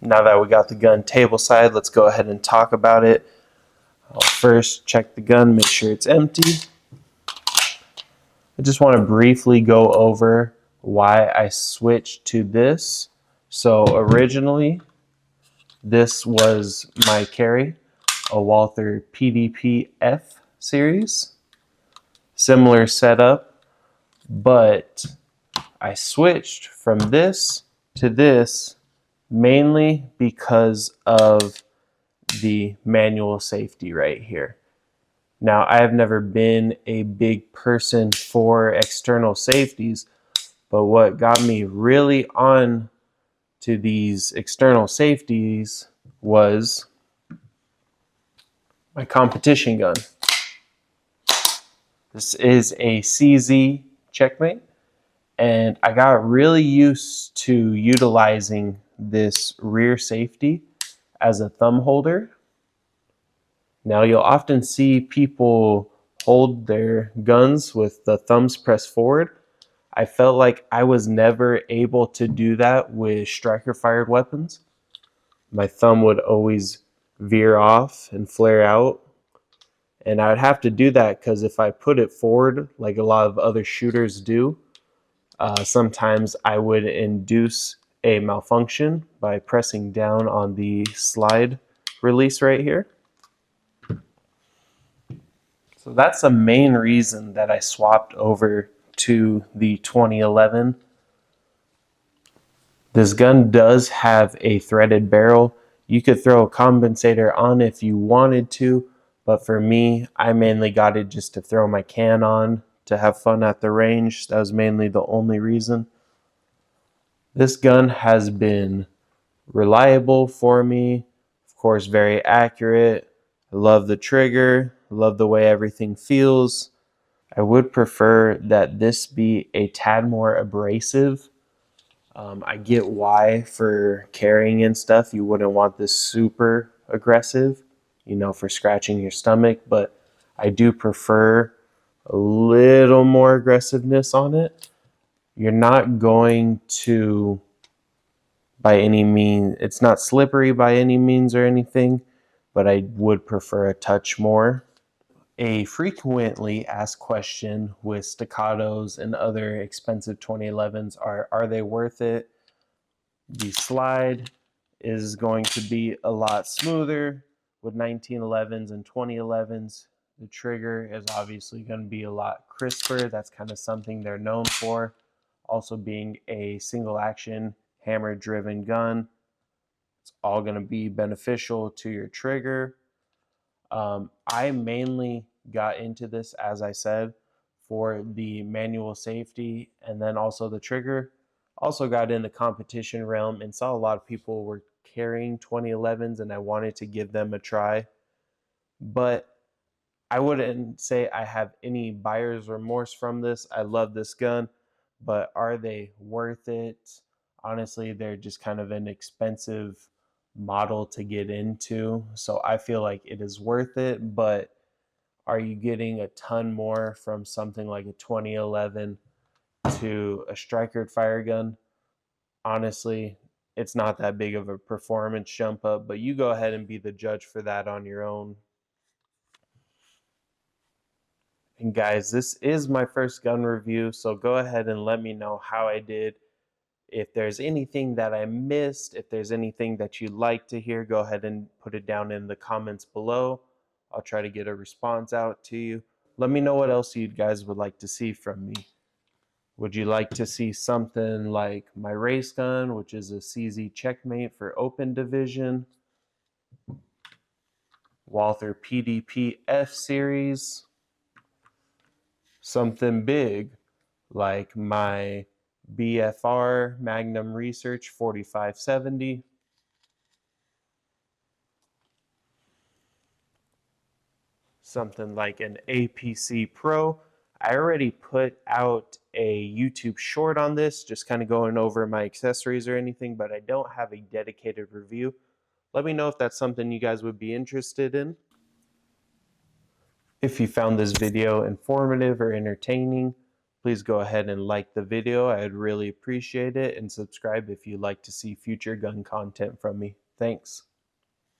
Now that we got the gun table side, let's go ahead and talk about it. I'll first check the gun, make sure it's empty. I just want to briefly go over why I switched to this. So originally, this was my carry, a Walther PDP-F series. Similar setup, but I switched from this to this mainly because of the manual safety right here. Now, I have never been a big person for external safeties, but what got me really on to these external safeties was my competition gun. This is a CZ Checkmate, and I got really used to utilizing this rear safety as a thumb holder. Now, you'll often see people hold their guns with the thumbs pressed forward. I felt like I was never able to do that with striker fired weapons. My thumb would always veer off and flare out. And I would have to do that because if I put it forward, like a lot of other shooters do, sometimes I would induce a malfunction by pressing down on the slide release right here. So that's the main reason that I swapped over to the 2011. This gun does have a threaded barrel. You could throw a compensator on if you wanted to, but for me, I mainly got it just to throw my can on to have fun at the range. That was mainly the only reason. This gun has been reliable for me, of course, very accurate. I love the trigger, I love the way everything feels. I would prefer that this be a tad more abrasive. I get why for carrying and stuff you wouldn't want this super aggressive, for scratching your stomach, but I do prefer a little more aggressiveness on it. You're not going to, by any means, it's not slippery by any means or anything, but I would prefer a touch more. A frequently asked question with Staccatos and other expensive 2011s are they worth it? The slide is going to be a lot smoother with 1911s and 2011s. The trigger is obviously going to be a lot crisper. That's kind of something they're known for. Also being a single action hammer driven gun. It's all going to be beneficial to your trigger. I mainly got into this, as I said, for the manual safety and then also the trigger. Also got in the competition realm and saw a lot of people were carrying 2011s and I wanted to give them a try. But I wouldn't say I have any buyer's remorse from this. I love this gun, but are they worth it? Honestly, they're just kind of an expensive model to get into. So I feel like it is worth it, but are you getting a ton more from something like a 2011 to a striker fire gun? Honestly, it's not that big of a performance jump up, but you go ahead and be the judge for that on your own. And guys, this is my first gun review, so go ahead and let me know how I did. If there's anything that I missed, if there's anything that you'd like to hear, go ahead and put it down in the comments below. I'll try to get a response out to you. Let me know what else you guys would like to see from me. Would you like to see something like my race gun, which is a CZ Checkmate for open division? Walther PDP F series? Something big like my BFR Magnum Research 4570? Something like an APC Pro? I already put out a YouTube short on this, just kind of going over my accessories or anything, but I don't have a dedicated review. Let me know if that's something you guys would be interested in. If you found this video informative or entertaining, Please go ahead and like the video. I'd really appreciate it, and subscribe if you'd like to see future gun content from me. Thanks.